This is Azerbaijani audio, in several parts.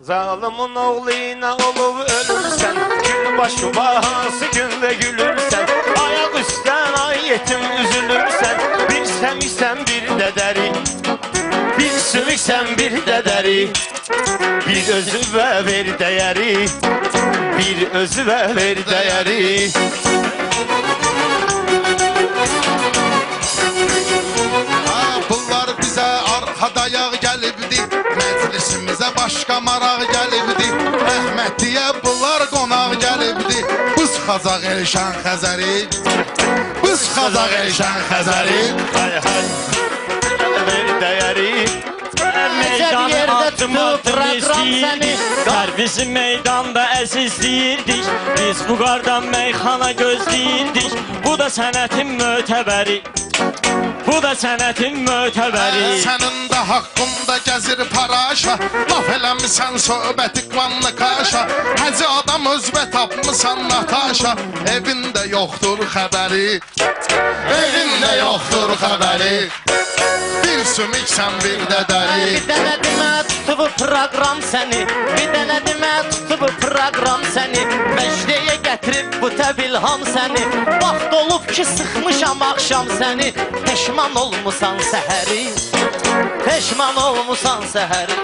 Zalimin oğluna olup ölürsen, gül başı bahası günde gülürsen, ayak üstten ay yetim üzülürsen, bir semiksen bir de deri, bir sümüksen bir de deri, bir özüve ver değeri, bir özüve ver değeri. Bunlar bize arkada yağ gelibdi, meclisimize başka maraq gelibdi. Rəhmət diye bunlar qonaq gelibdi. Biz Xazaq Elşən Xəzəri, biz Xazaq Elşən Xəzəri. Hay hay, ver değeri. Meydanı atım istəyirdik, bizim meydanda əzizləyirdik. Biz bu qardan meyxana gözləyirdik. Bu da sənətin mötəbəri, bu da sənətin mötəbəri. Sənin də haqqında gəzir paraşa, laf eləmisən söhbəti qvanlı qaşa. Həci adam özbə tapmısan Nataşa, evində yoxdur xəbəri, evində yoxdur xəbəri. Bir sümüksən bir də dəri. Bir dənə demə tutub proqram səni, bir dənə demə tutub proqram səni. Məcliyə gətirib bu təbilham səni, vaxt olub ki sıxmışam axşam səni. Peşman olmusan səhəri, peşman olmusan səhəri.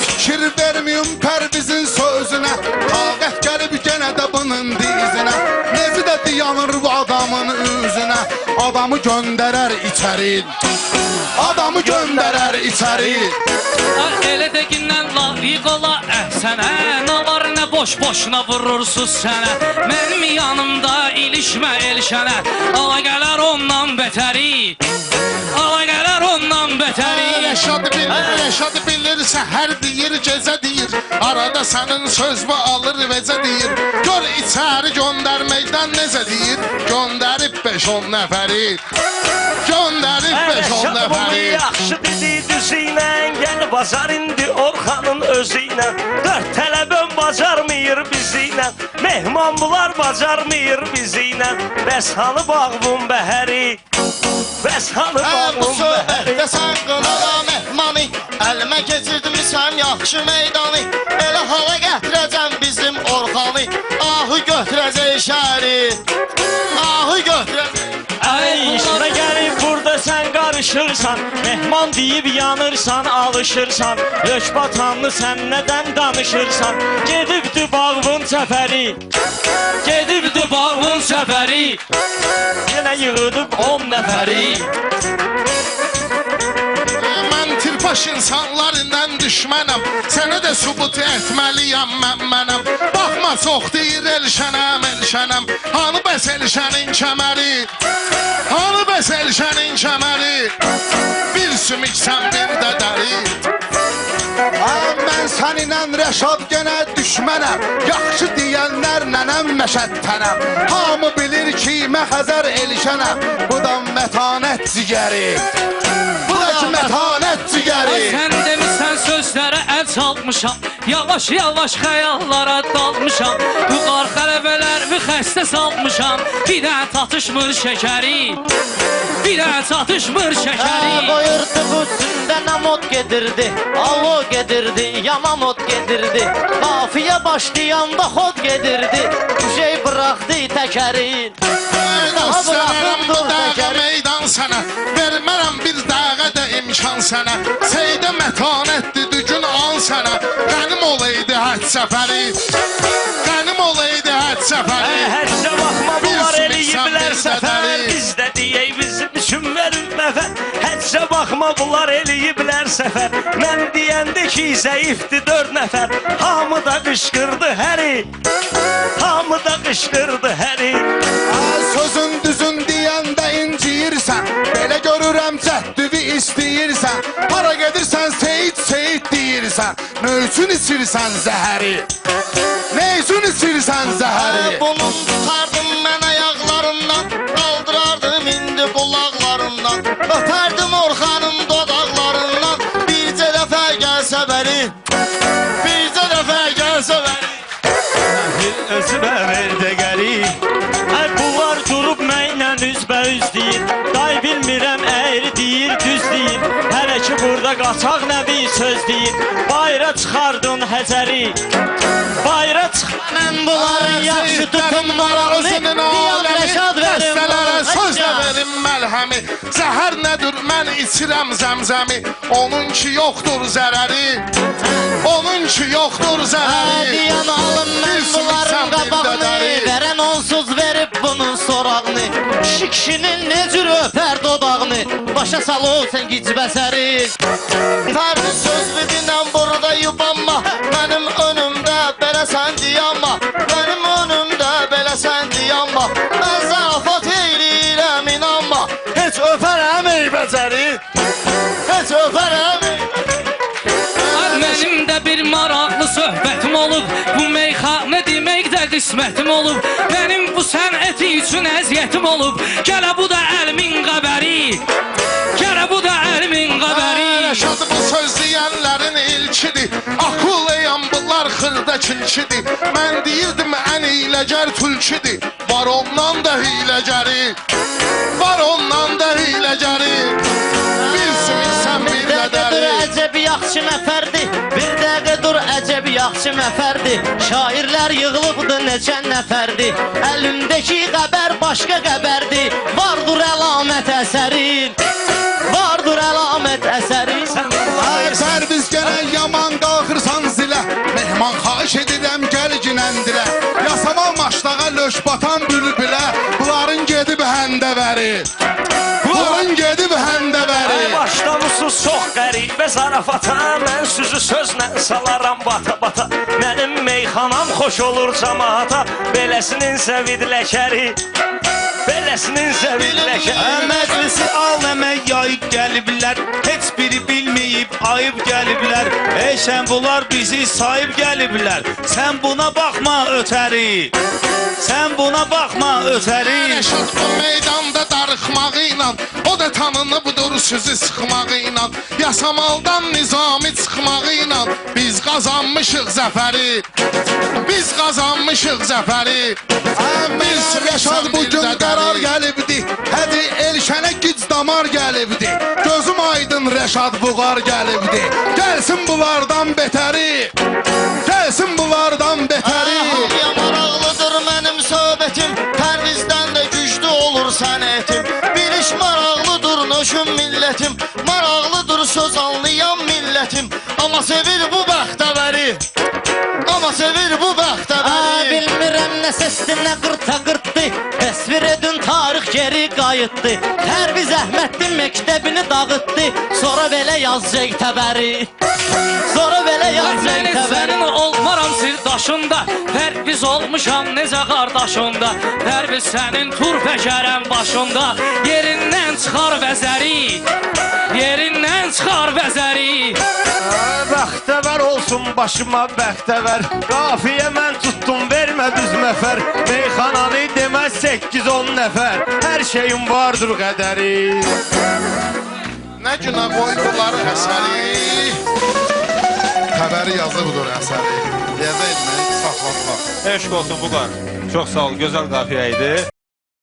Fikir vermiyum Pərvizin sözünə, taqət gəlib genə də bunun dizinə. Nezi də dayanır bu adamın üzünə, adamı göndərər içəri, adamı göndərər içəri. Elə də qindən layiq ola əhsənə, nə var nə boş-boşuna vurursunuz sənə. Mənim yanımda ilişmə Elşənə, ala gələr ondan betəri, ala gələr ondan betəri. Rəşad bilirsə hər deyir, gecə deyir, arada sənin söz bu alır vecə deyir. Gör içəri göndərməkdən necə deyir, göndərib 5-10 nəfəri, göndərib 5-10 nəfəri. Yaxşı dedi düzüyle, gel bazar indi Orxanın özüyle. Dörd tələbəm bacarmıyır biziyle, mehman bunlar bacarmıyır biziyle. Bəs hanı bağımın bəhəri, bəs hanı Bu bağımın bəhəri. söhbətdə sən qılağa mehmanı, əlimə keçirdirmisən yaxşı meydanı. Elə hala gətirəcəm bizim Orxanı, ahı götürəcək şəhəri, ahı götürəcək. Ay işinə gəlib burada sən qarışırsan, mehman deyib yanırsan, alışırsan. Lök batanlı sən nədən danışırsan, gedibdi bağın səfəri, gedibdi bağın səfəri. Yenə yığılıb 10 nəfəri. Mən tirpaş insanlarından düşmənəm, sənə də sübut etməliyəm mənəm. Baxma çox deyir Elşənəm, Elşənəm, hanı bəs Elşənin kəməri, hanı bəs Elşənin kəməri. Bir sümüksən bir də dəri. Mən səninlə Rəşad genə düşmənəm, yaxşı deyənlər nənəm məşəttənəm. Hamı bilir ki mən Xəzər Elşənəm, bu da mətanət cigəri, bu da ki mətanət cigəri. Sən demişsən sözlərə əl çalmışam, yavaş-yavaş xəyallara dalmışam. Bu qar xələbələrimi xəstə salmışam, bir də tatışmır şəkəri, bir də tatışmır şəkəri. Qoyurdu bu üstündə namot gedirdi, alo gedirdi, yamamot gedirdi. Qafiyə başlayanda xod gedirdi, şey bıraxdı təkərin. Göstərərəm bu dağa meydan sənə, vermərəm bir dağa da imkan sənə. Seydə mətanətdir düzgün an sənə, qənim olaydı həd səfəri, qənim olaydı həd səfəri. Həcə baxma bunlar eləyiblər səfər, biz də deyək bizim üçün verin nəfər. Həcə baxma bunlar eləyiblər səfər, mən deyəndə ki zəifdir 4 nəfər. Hamı da qışqırdı həri, hamı da qışqırdı həri. Sözün düzün deyəndə inciyirsən, belə görürəm cəhdüvi istəyirsən. Hara gedirsən Seyid Seyid deyirsən, nə üçün içirsən zəhəri, nə üçün içirsən zəhəri. Bunun tutardım mən ayaqlarından, qaldırardım indi qulaqlarından. Öpərdim Orxanın dodaqlarından, bircə dəfə gəlsə bəri, bircə dəfə gəlsə bəri. Bir özümə ver də gəlir. Bunlar durub mənlə üzbə üz deyir, day bilmirəm əyri deyir, düz deyir. Hələ ki burada Qaçaq nəbi söz deyir, bayra çıxardın Həcəri. Bayra çıx. Mən bunların yaxşı tutun marağını, Diyan Rəşad verim Dəstələrə söz də Hacca. verim məlhəmi. Zəhər nədir mən içirəm zəmzəmi. Onun ki yoxdur zərəri. Onun ki yoxdur zərəri. Diyan alın mən bunların qabağını, verən onsuz verib bunun sorağını. Kişinin ne cür öpər dodağını, başa salıb sən gicbəsəri. Fərdi söz bilinən burada yubanma, mənim önümdə belə sən diyanma, mənim önümdə belə sən diyanma. Mən zarafat eyləyirəm inanma, heç öpərəm ey bəcəri, heç öpərəm ey. Mənim də bir maraqlı söhbətim olub, bu meyxanə deməkdə qismətim olub. Mənim bu sənəti üçün əziyyətim olub, gələ bu da əlimin qəbəri, gələ bu da əlimin qəbəri. Rəşad bu söz deyənlərin ilkidir. Akıllıyam bunlar xırda kilkidir. Mən deyirdim ən hiləgər tülkidir. Var ondan da hiləgəri, var ondan da hiləgəri. Bilsin bir Dur qədəri. əcəb yaxşı nəfərdir, bir dəqiqə dur əcəb yaxşı nəfərdir. Şairlər yığılıbdı neçə nəfərdir, əlindəki qəbər başqa qəbərdir. Vardır əlamət əsərin, vardır əlamət əsərin. Sər biz gələn yaman qalxırsan zilə, mehman xahiş edirəm gəl ginəndilə. Yasama maçlağa löş batan bülbülə, bunların gedib həndəvəri, bunların gedib həndəvəri. Başlamışsınız çox qəribə zarafata, mən sözü sözlə salaram bata-bata. Mənim meyxanam xoş olur cəmaata, beləsinin səvidləşəri, beləsinin səvidləşəri. Məclisi al əmək yayıb gəliblər, heç biri bilməyib ayıb gəliblər. Ey sən bunlar bizi sayıb gəliblər, sən buna baxma ötəri, sən buna baxma ötəri. Rəşad bu meydanda darıxmağı ilə, o da tanınıbdır sözü sıxmağı ilə. Yasamaldan nizami çıxmağı ilə, biz qazanmışıq zəfəri, biz qazanmışıq zəfəri. Biz Rəşad bugün qərar gəlibdi, hədi Elşənə gic damar gəlibdi. Gözüm aydın Rəşad buğar gəlibdi, gəlsin bunlardan betəri, gəlsin bunlardan betəri. Hamıya maraqlıdır mənim söhbətim, Pərvizdən də güclü olur sənətim. Biliş maraqlıdır nöşüm millətim, maraqlıdır söz anlayan millətim. Amma sevir bu bəxtəvəri, amma sevir bu bəxtəvəri. Bilmirəm nə səsdir, nə qırta qırtdı, təsvir edin tarix geri qayıtdı. Pərviz Əhmədli məktəbini dağıtdı, sonra belə yazacaq təbəri, sonra belə yazacaq Mən heç sənin təbəri. olmaram sirdaşında, Pərviz olmuşam necə qardaşında. Pərviz sənin tur pəkərəm başında, yerindən çıxar vəzəri, yerindən çıxar vəzəri. Bəxtəvər olsun başıma bəxtəvər, qafiyə mən tutdum vermə düz məfər. Meyxananı deməz 8-10 nəfər, hər şeyin vardır qədəri. Nə günə qoydular əsəri, Xəbəri yazıbdır əsəri. Yazaydı məni saxlatmaq. Eşq olsun Buqar. Çox sağ ol, gözəl qafiyə idi.